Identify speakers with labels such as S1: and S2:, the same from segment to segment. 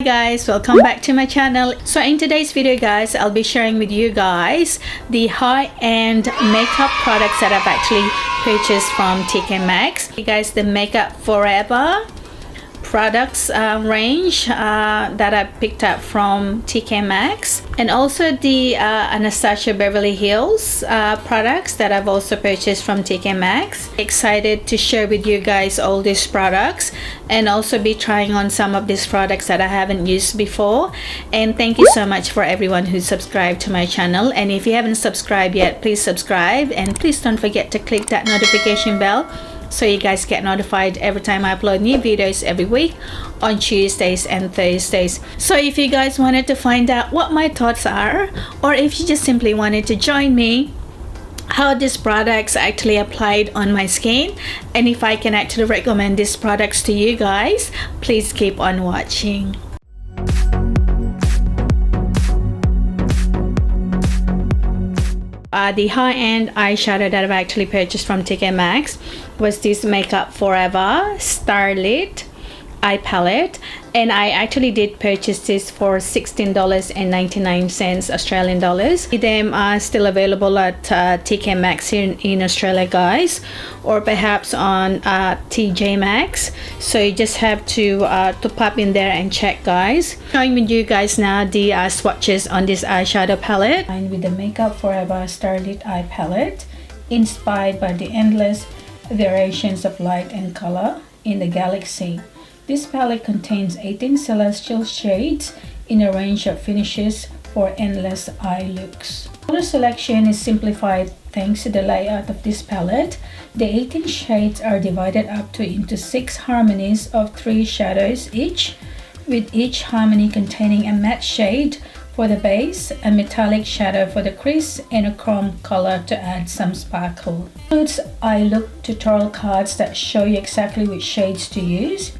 S1: Hi guys, welcome back to my channel. So in today's video guys, I'll be sharing with you guys the high-end makeup products that I've actually purchased from TK Maxx. You guys, the Makeup Forever products range that I picked up from TK Maxx, and also the Anastasia Beverly Hills products that I've also purchased from TK Maxx. Excited to share with you guys all these products and also be trying on some of these products that I haven't used before. And thank you so much for everyone who subscribed to my channel, and if you haven't subscribed yet, please subscribe, and please don't forget to click that notification bell so you guys get notified every time I upload new videos every week on Tuesdays and Thursdays. So if you guys wanted to find out what my thoughts are, or if you just simply wanted to join me how these products actually applied on my skin, and if I can actually recommend these products to you guys, please keep on watching. The high-end eyeshadow that I've actually purchased from TK Maxx was this Makeup Forever Starlit eye palette, and I actually did purchase this for $16.99 Australian dollars. Them are still available at TK Maxx here in Australia guys, or perhaps on TJ Maxx, so you just have to pop in there and check guys. Showing with you guys now the swatches on this eyeshadow palette. And with the Makeup Forever Starlit eye palette, inspired by the endless variations of light and color in the galaxy. This palette contains 18 celestial shades in a range of finishes for endless eye looks. Color selection is simplified thanks to the layout of this palette. The 18 shades are divided up into 6 harmonies of 3 shadows each, with each harmony containing a matte shade for the base, a metallic shadow for the crease, and a chrome color to add some sparkle. It includes eye look tutorial cards that show you exactly which shades to use.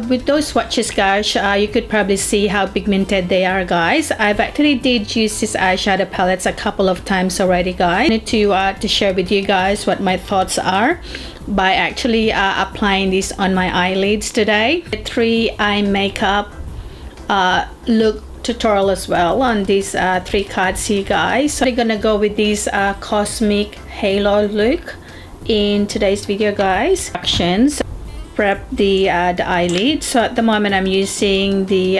S1: With those swatches guys, you could probably see how pigmented they are guys. I've actually did use this eyeshadow palettes a couple of times already guys. I need to share with you guys what my thoughts are by actually applying this on my eyelids today. 3 eye makeup look tutorial as well on these 3 cards here guys. So I'm gonna go with this cosmic halo look in today's video guys. Actions prep the eyelid. So at the moment I'm using the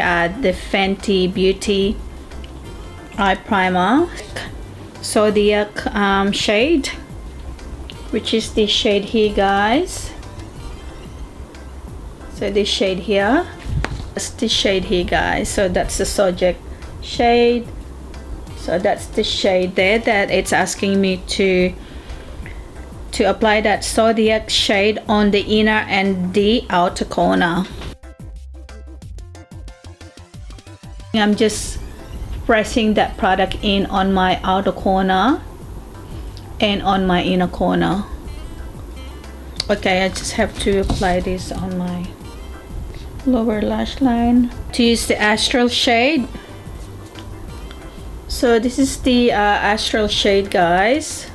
S1: Fenty Beauty eye primer. So the shade, which is this shade here guys. So this shade here, that's the shade here guys. So that's the subject shade. So that's the shade there that it's asking me to apply that zodiac shade on the inner and the outer corner. I'm just pressing that product in on my outer corner and on my inner corner. Okay, I just have to apply this on my lower lash line. To use the astral shade. So this is the astral shade guys.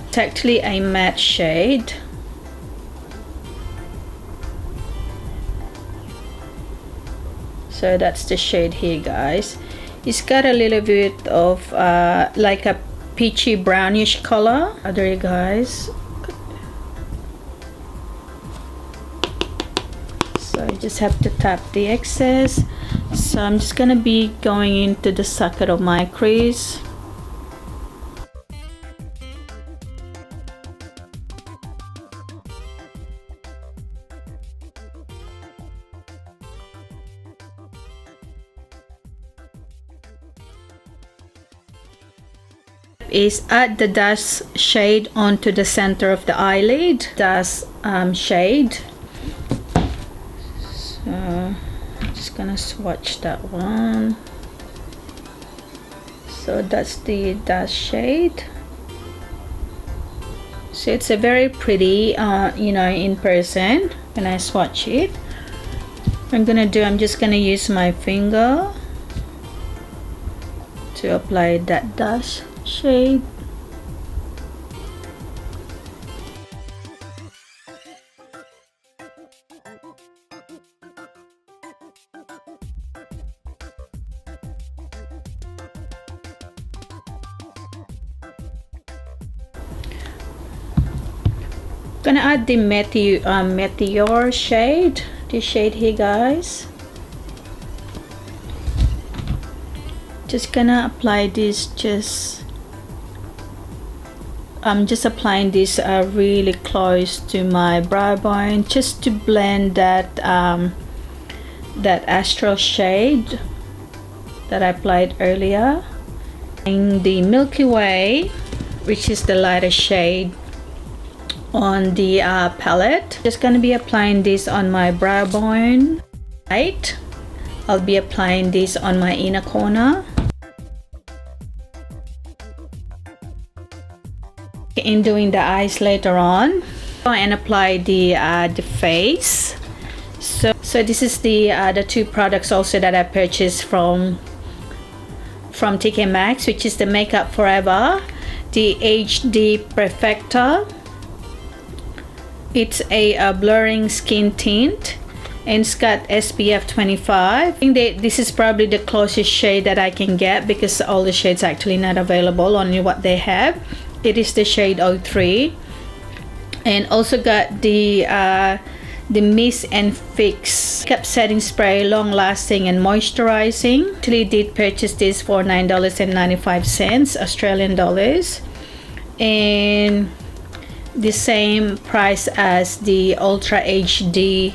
S1: It's actually a matte shade. So that's the shade here guys. It's got a little bit of like a peachy brownish color. There you guys. So you just have to tap the excess. So I'm just gonna be going into the socket of my crease. is add the dash shade onto the center of the eyelid. Dash shade. So I'm just gonna swatch that one. So that's the dash shade. So it's a very pretty you know, in person when I swatch it. I'm just gonna use my finger to apply that dash shade. Gonna add the Meteor shade, this shade here, guys. Just gonna apply this, I'm just applying this really close to my brow bone, just to blend that that astral shade that I applied earlier. And the Milky Way, which is the lighter shade on the palette. Just gonna be applying this on my brow bone. Right, I'll be applying this on my inner corner. In doing the eyes later on, and apply the face. So this is the two products also that I purchased from TK Maxx, which is the Makeup Forever, the HD Perfector. It's a blurring skin tint, and it's got SPF 25. I think this is probably the closest shade that I can get, because all the shades are actually not available, only what they have. It is the shade 03, and also got the Mist and Fix Makeup Setting Spray, long lasting and moisturizing. Actually did purchase this for $9.95 Australian dollars, and the same price as the Ultra HD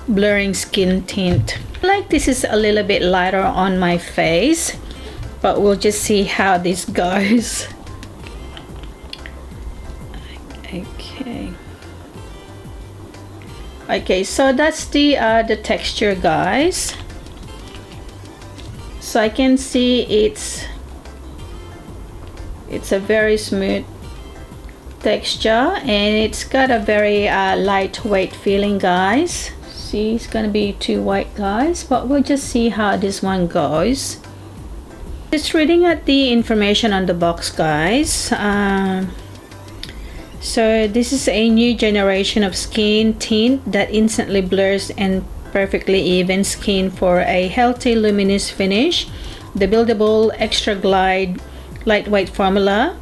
S1: blurring skin tint. I feel like this is a little bit lighter on my face, but we'll just see how this goes. Okay, so that's the texture, guys. So I can see it's a very smooth texture, and it's got a very lightweight feeling, guys. See, it's gonna be too white, guys, but we'll just see how this one goes. Just reading at the information on the box, guys. So this is a new generation of skin tint that instantly blurs and perfectly even skin for a healthy luminous finish. The buildable extra glide lightweight formula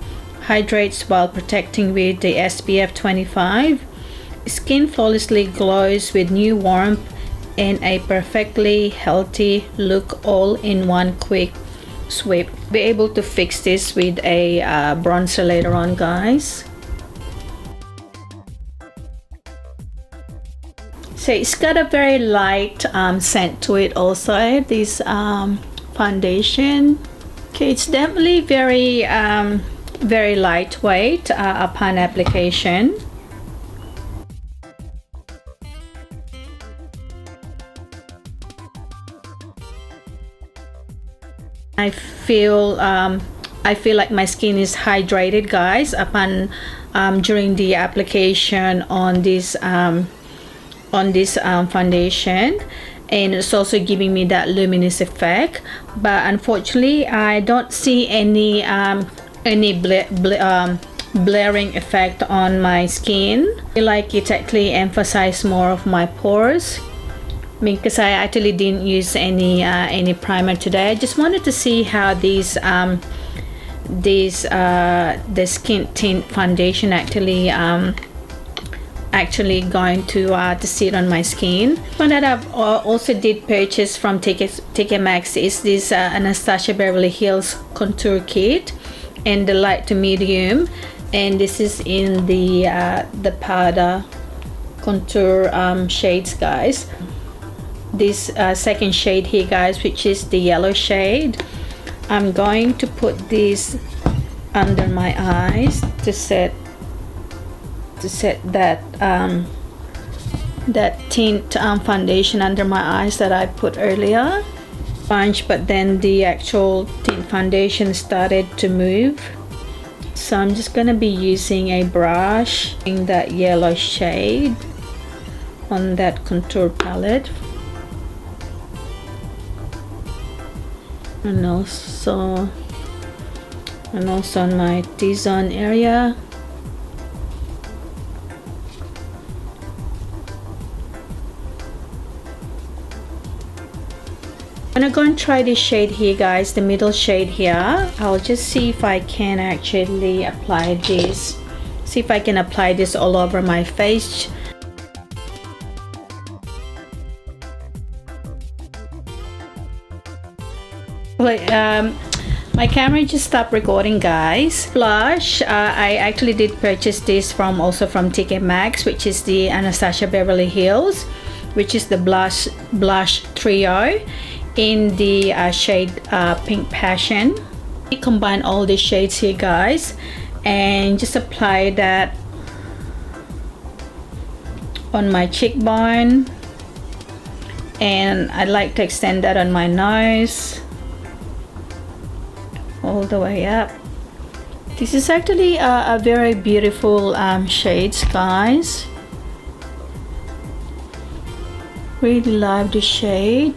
S1: hydrates while protecting with the SPF 25. Skin flawlessly glows with new warmth and a perfectly healthy look, all in one quick sweep. Be able to fix this with a bronzer later on, guys. So it's got a very light scent to it also, this foundation. Okay, it's definitely very very lightweight upon application. I feel like my skin is hydrated, guys, upon during the application on this foundation, and it's also giving me that luminous effect. But unfortunately, I don't see any blaring effect on my skin. I feel like it actually emphasized more of my pores, because I actually didn't use any primer today. I just wanted to see how the skin tint foundation actually going to sit on my skin. One that I've also did purchase from TK Maxx is this Anastasia Beverly Hills contour kit in the light to medium, and this is in the powder contour shades, guys. This second shade here, guys, which is the yellow shade. I'm going to put this under my eyes to set that that tint foundation under my eyes that I put earlier. Sponge, but then the actual tint foundation started to move. So I'm just gonna be using a brush in that yellow shade on that contour palette, and also on my T-zone area. I'm gonna go and try this shade here, guys, the middle shade here. I'll just see if I can actually apply this. See if I can apply this all over my face. My camera just stopped recording, guys. Blush, I actually did purchase this also from TK Maxx, which is the Anastasia Beverly Hills, which is the blush trio in the shade Pink Passion. I combine all these shades here, guys, and just apply that on my cheekbone, and I like to extend that on my nose all the way up. This is actually a very beautiful shades, guys. Really love the shade.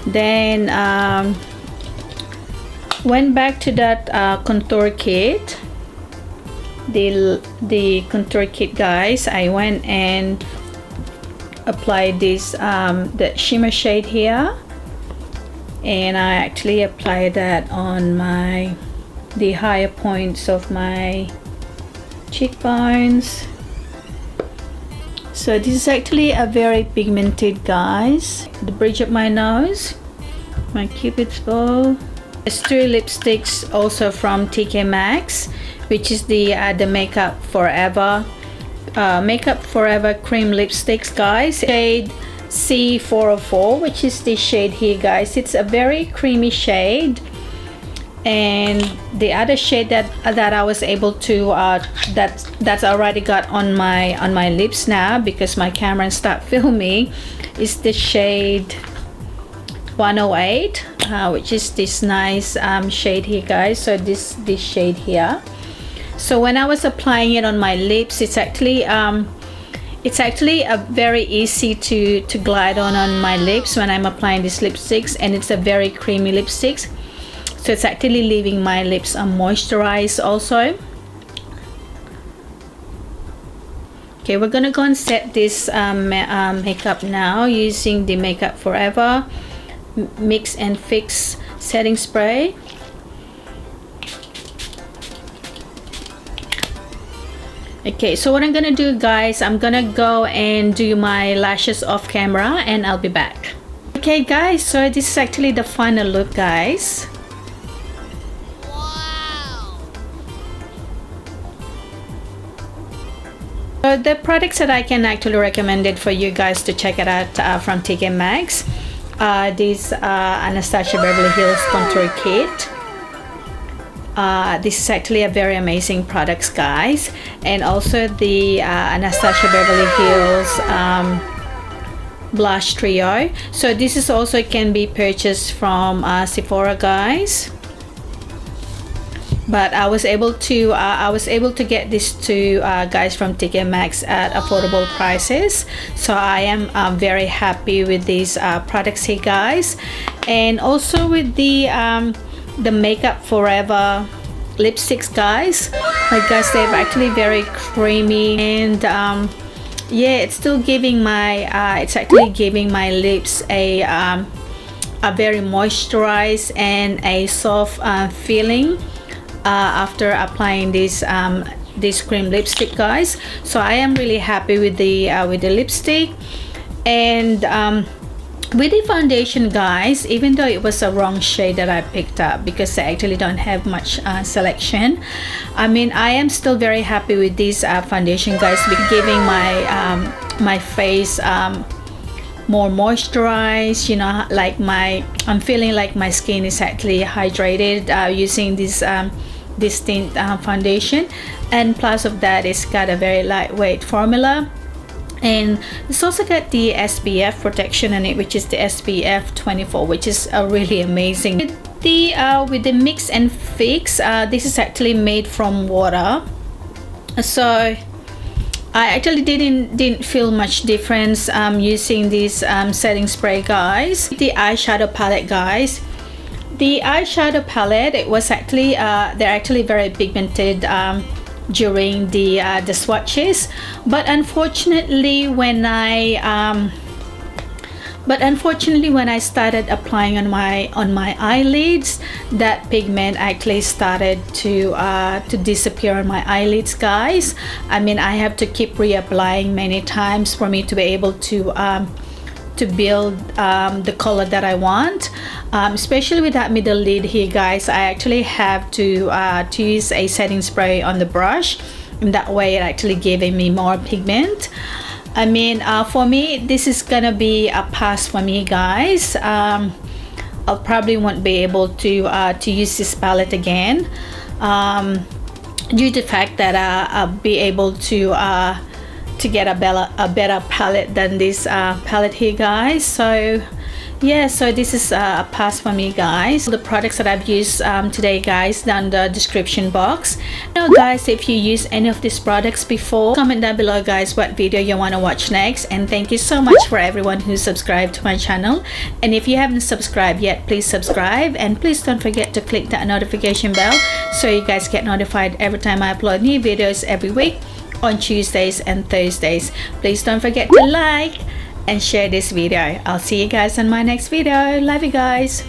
S1: Then went back to that contour kit, the contour kit, guys. I went and applied this the shimmer shade here, and I actually applied that on the higher points of my cheekbones. So this is actually a very pigmented, guys. The bridge of my nose, my cupid's bow. There's 2 lipsticks also from TK Maxx, which is the Makeup Forever cream lipsticks, guys. Shade C404, which is this shade here, guys. It's a very creamy shade. And the other shade that I was able to that's already got on my lips now, because my camera stopped filming, is the shade 108, which is this nice shade here, guys. So this shade here. So when I was applying it on my lips, it's actually a very easy to glide on my lips when I'm applying these lipsticks, and it's a very creamy lipsticks. So it's actually leaving my lips moisturized also. Okay, we're gonna go and set this makeup now using the Makeup Forever Mix and Fix setting spray. Okay, so what I'm gonna do, guys, I'm gonna go and do my lashes off camera, and I'll be back. Okay, guys, so this is actually the final look, guys. So the products that I can actually recommend it for you guys to check it out from TK Maxx, this Anastasia Beverly Hills Contour Kit. This is actually a very amazing products, guys, and also the Anastasia Beverly Hills blush trio. So this is also can be purchased from Sephora, guys. But I was able to get this two guys from TK Maxx at affordable prices. So I am very happy with these products here, guys, and also with the Makeup Forever lipsticks, guys. Like, guys, they're actually very creamy, and yeah, it's still giving my it's actually giving my lips a very moisturized and a soft feeling after applying this cream lipstick, guys. So I am really happy with the lipstick. And with the foundation, guys, even though it was a wrong shade that I picked up, because I actually don't have much selection, I mean, I am still very happy with this foundation, guys, giving my my face more moisturized, you know, like I'm feeling like my skin is actually hydrated using this tint foundation. And plus of that, it's got a very lightweight formula, and it's also got the SPF protection in it, which is the SPF 24, which is really amazing. With the mix and fix, this is actually made from water, so I actually didn't feel much difference using this setting spray, guys. The eyeshadow palette, guys. The eyeshadow palette, it was actually they're actually very pigmented during the swatches, but unfortunately when I started applying on my eyelids, that pigment actually started to disappear on my eyelids, guys. I mean, I have to keep reapplying many times for me to be able to build the color that I want, especially with that middle lid here, guys. I actually have to use a setting spray on the brush, and that way it actually giving me more pigment. I mean, for me, this is gonna be a pass for me, guys. I'll probably won't be able to use this palette again, due to the fact that I'll be able to get a better palette than this palette here, guys. So yeah, so this is a pass for me, guys. The products that I've used today, guys, down the description box. Now, guys, if you use any of these products before, comment down below, guys, what video you want to watch next. And thank you so much for everyone who subscribed to my channel. And if you haven't subscribed yet, please subscribe, and please don't forget to click that notification bell so you guys get notified every time I upload new videos every week on Tuesdays and Thursdays. Please don't forget to like and share this video. I'll see you guys in my next video. Love you guys.